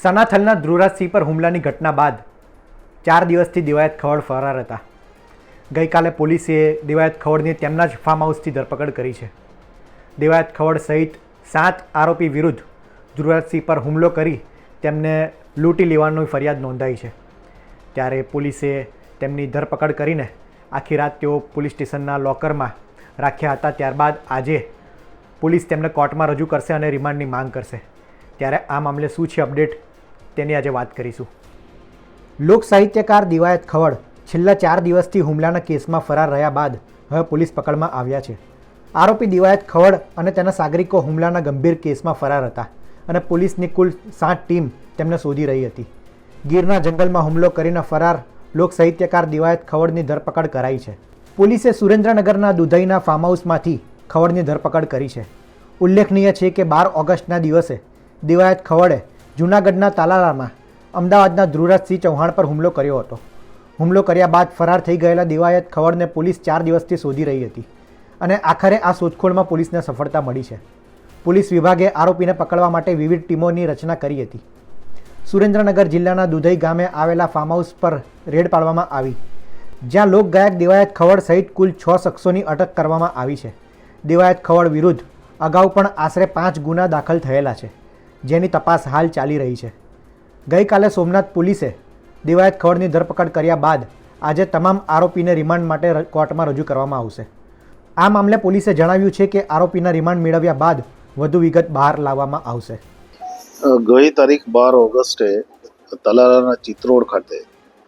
સનાથલના ધ્રુવરાજસિંહ પર હુમલાની ઘટના બાદ 4 દિવસથી દિવાયત ખવડ ફરાર હતા. ગઈકાલે પોલીસે દિવાયત ખવડની તેમના જ ફાર્મ હાઉસથી ધરપકડ કરી છે. દિવાયત ખવડ સહિત 7 આરોપી વિરુદ્ધ ધ્રુવરાજસિંહ પર હુમલો કરી તેમને લૂંટી લેવાની ફરિયાદ નોંધાઈ છે. ત્યારે પોલીસે તેમની ધરપકડ કરીને આખી રાત તેઓ પોલીસ સ્ટેશનના લોકરમાં રાખ્યા હતા. ત્યારબાદ આજે પોલીસ તેમને કોર્ટમાં રજૂ કરશે અને રિમાન્ડની માંગ કરશે. ત્યારે આ મામલે શું છે અપડેટ તેની આજે વાત કરીશું. લોક સાહિત્યકાર દિવાયત ખવડ છેલ્લા 4 દિવસથી હુમલાના કેસમાં ફરાર રહ્યા બાદ હવે પોલીસ પકડમાં આવ્યા છે. આરોપી દિવાયત ખવડ અને તેના સાગરિકો હુમલાના ગંભીર કેસમાં ફરાર હતા અને પોલીસની કુલ 7 ટીમ તેમને શોધી રહી હતી. ગીરના જંગલમાં હુમલો કરીને ફરાર લોક સાહિત્યકાર દિવાયત ખવડની ધરપકડ કરાઈ છે. પોલીસે સુરેન્દ્રનગરના દુધઈના ફાર્મ હાઉસમાંથી ખવડની ધરપકડ કરી છે. ઉલ્લેખનીય છે કે 12 ઓગસ્ટના દિવસે દિવાયત ખવડે જૂનાગઢના તાલાલામાં અમદાવાદના ધ્રુવરાજસિંહ ચૌહાણ પર હુમલો કર્યો હતો. હુમલો કર્યા બાદ ફરાર થઈ ગયેલા દિવાયત ખવડને પોલીસ 4 દિવસથી શોધી રહી હતી અને આખરે આ શોધખોળમાં પોલીસને સફળતા મળી છે. પોલીસ વિભાગે આરોપીને પકડવા માટે વિવિધ ટીમોની રચના કરી હતી. સુરેન્દ્રનગર જિલ્લાના દુધઈ ગામે આવેલા ફાર્મ હાઉસ પર રેડ પાડવામાં આવી, જ્યાં લોકગાયક દિવાયત ખવડ સહિત કુલ 6 શખ્સોની અટક કરવામાં આવી છે. દિવાયત ખવડ વિરુદ્ધ અગાઉ પણ આશરે 5 ગુના દાખલ થયેલા છે, જેની તપાસ હાલ ચાલી રહી છે. ગઈકાલે સોમનાથ પોલીસે દિવાયત ખવડની ધરપકડ કર્યા બાદ આજે તમામ આરોપીને રિમાન્ડ માટે કોર્ટમાં રજૂ કરવામાં આવશે. આ મામલે પોલીસે જણાવ્યું છે કે આરોપીના રિમાન્ડ મેળવ્યા બાદ વધુ વિગત બહાર લાવવામાં આવશે. ગઈ તારીખ 12 ઓગસ્ટે તલાલાના ચિત્રોડ ખાતે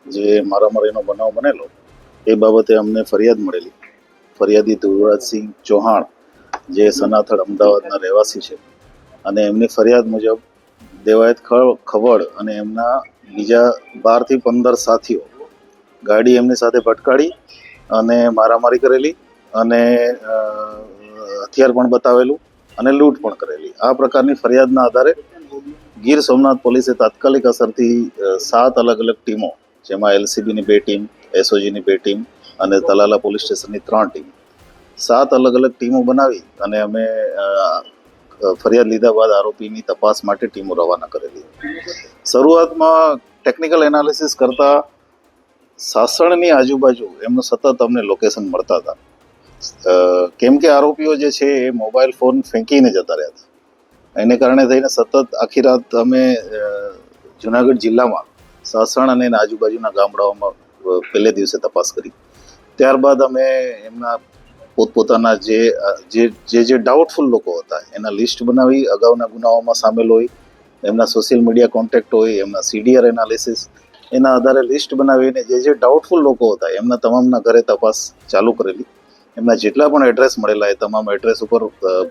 જે મારામારીનો બનાવ બનેલો એ બાબતે અમને ફરિયાદ મળેલી. ફરિયાદી ધ્રુવરાજસિંહ ચૌહાણ જે સનાથલ અમદાવાદના રહેવાસી છે અને એમની ફરિયાદ મુજબ દિવાયત ખવડ અને એમના બીજા 12 થી 15 સાથીઓ ગાડી એમની સાથે ભટકાડી અને મારામારી કરેલી અને હથિયાર પણ બતાવેલું અને લૂંટ પણ કરેલી. આ પ્રકારની ફરિયાદના આધારે ગીર સોમનાથ પોલીસે તાત્કાલિક અસરથી 7 અલગ અલગ ટીમો, જેમાં એલસીબીની 2 ટીમ, એસઓજીની 2 ટીમ અને તલાલા પોલીસ સ્ટેશનની 3 ટીમ, 7 અલગ અલગ ટીમો બનાવી અને અમે ફરિયાદ લીધા બાદ આરોપીની તપાસ માટે ટીમો રવાના કરેલી. શરૂઆતમાં ટેકનિકલ એનાલિસિસ કરતા સાસણની આજુબાજુ એમનું સતત અમને લોકેશન મળતા હતા, કેમ કે આરોપીઓ જે છે એ મોબાઈલ ફોન ફેંકીને જતા રહ્યા હતા. એને કારણે થઈને સતત આખી રાત અમે જુનાગઢ જિલ્લામાં સાસણ અને એના આજુબાજુના ગામડાઓમાં પહેલે દિવસે તપાસ કરી. ત્યારબાદ અમે એમના પોતપોતાના જે ડાઉટફુલ લોકો હતા એના લિસ્ટ બનાવી, અગાઉના ગુનાઓમાં સામેલ હોય, એમના સોશિયલ મીડિયા કોન્ટેક્ટ હોય, એમના સીડીઆર એનાલિસિસ, એના આધારે લિસ્ટ બનાવીને જે ડાઉટફુલ લોકો હતા એમના તમામના ઘરે તપાસ ચાલુ કરેલી. એમના જેટલા પણ એડ્રેસ મળેલા એ તમામ એડ્રેસ ઉપર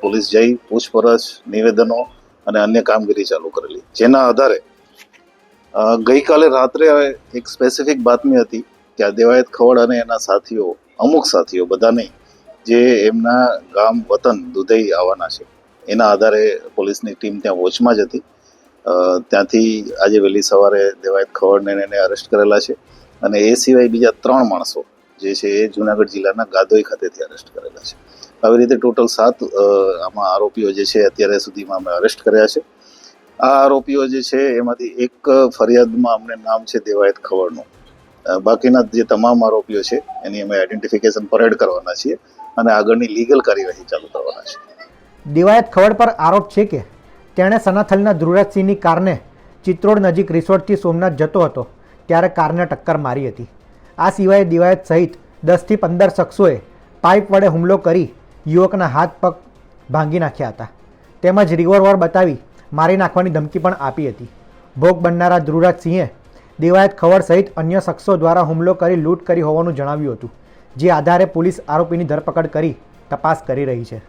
પોલીસ જઈ પૂછપરછ, નિવેદનો અને અન્ય કામગીરી ચાલુ કરેલી. જેના આધારે ગઈકાલે રાત્રે એક સ્પેસિફિક બાતમી હતી કે આ દિવાયત ખવડ અને એના સાથીઓ, અમુક સાથીઓ, બધા નહીં, જે એમના ગામ વતન દુધઈ આવવાના છે. એના આધારે પોલીસની ટીમ ત્યાં વોચમાં જ હતી. ત્યાંથી આજે વહેલી સવારે દિવાયત ખવડને એને અરેસ્ટ કરેલા છે અને એ સિવાય બીજા 3 માણસો જે છે એ જુનાગઢ જિલ્લાના ગાદોઈ ખાતેથી અરેસ્ટ કરેલા છે. આવી રીતે ટોટલ 7 આમાં આરોપીઓ જે છે અત્યારે સુધીમાં અમે અરેસ્ટ કર્યા છે. આ આરોપીઓ જે છે એમાંથી એક ફરિયાદમાં અમને નામ છે દિવાયત ખવડનું. બાકીના જે તમામ આરોપીઓ છે એની અમે આઈડેન્ટિફિકેશન પરેડ કરવાના છીએ અને આગળની લીગલ કાર્યવાહી ચાલુ કરવાના છે. દિવાયત ખવડ પર આરોપ છે કે તેણે સનાથલના ધ્રુવરાજસિંહની કારને ચિત્રોડ નજીક રિસોર્ટથી સોમનાથ જતો હતો ત્યારે કારને ટક્કર મારી હતી. આ સિવાય દિવાયત સહિત 10 થી 15 શખ્સોએ પાઇપ વડે હુમલો કરી યુવકના હાથ પગ ભાંગી નાખ્યા હતા, તેમજ રિવોલ્વર બતાવી મારી નાખવાની ધમકી પણ આપી હતી. ભોગ બનનારા ધ્રુવરાજસિંહે દિવાયત ખવડ સહિત અન્ય શખ્સો દ્વારા હુમલો કરી લૂંટ કરી હોવાનું જણાવ્યું હતું, જે આધારે પોલીસ આરોપીની ધરપકડ કરી તપાસ કરી રહી છે.